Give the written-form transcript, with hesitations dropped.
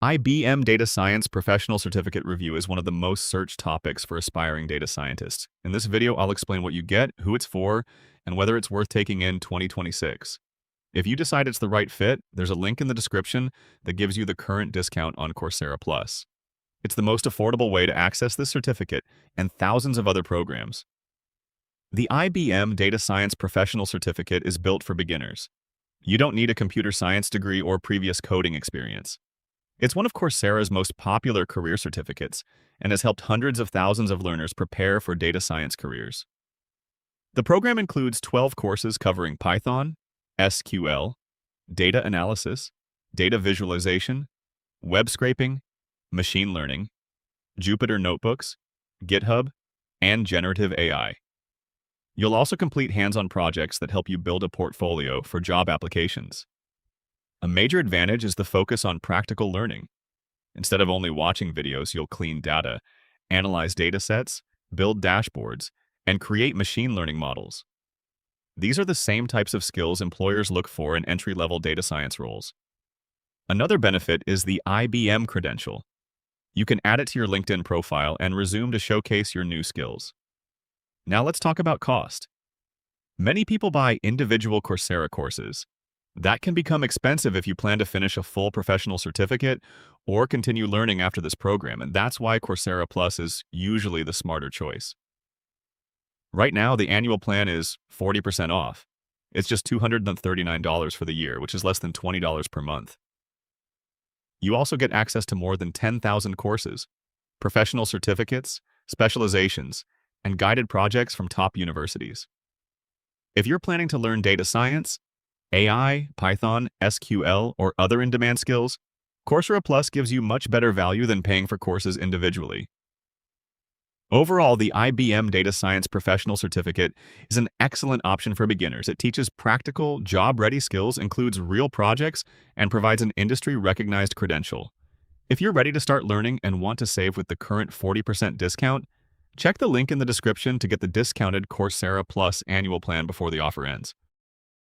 IBM Data Science Professional Certificate Review is one of the most searched topics for aspiring data scientists. In this video, I'll explain what you get, who it's for, and whether it's worth taking in 2026. If you decide it's the right fit, there's a link in the description that gives you the current discount on Coursera Plus. It's the most affordable way to access this certificate and thousands of other programs. The IBM Data Science Professional Certificate is built for beginners. You don't need a computer science degree or previous coding experience. It's one of Coursera's most popular career certificates and has helped hundreds of thousands of learners prepare for data science careers. The program includes 12 courses covering Python, SQL, data analysis, data visualization, web scraping, machine learning, Jupyter Notebooks, GitHub, and generative AI. You'll also complete hands-on projects that help you build a portfolio for job applications. A major advantage is the focus on practical learning. Instead of only watching videos, you'll clean data, analyze data sets, build dashboards, and create machine learning models. These are the same types of skills employers look for in entry-level data science roles. Another benefit is the IBM credential. You can add it to your LinkedIn profile and resume to showcase your new skills. Now let's talk about cost. Many people buy individual Coursera courses. That can become expensive if you plan to finish a full professional certificate or continue learning after this program, and that's why Coursera Plus is usually the smarter choice. Right now, the annual plan is 40% off. It's just $239 for the year, which is less than $20 per month. You also get access to more than 10,000 courses, professional certificates, specializations, and guided projects from top universities. If you're planning to learn data science, AI, Python, SQL, or other in-demand skills, Coursera Plus gives you much better value than paying for courses individually. Overall, the IBM Data Science Professional Certificate is an excellent option for beginners. It teaches practical, job-ready skills, includes real projects, and provides an industry-recognized credential. If you're ready to start learning and want to save with the current 40% discount, check the link in the description to get the discounted Coursera Plus annual plan before the offer ends.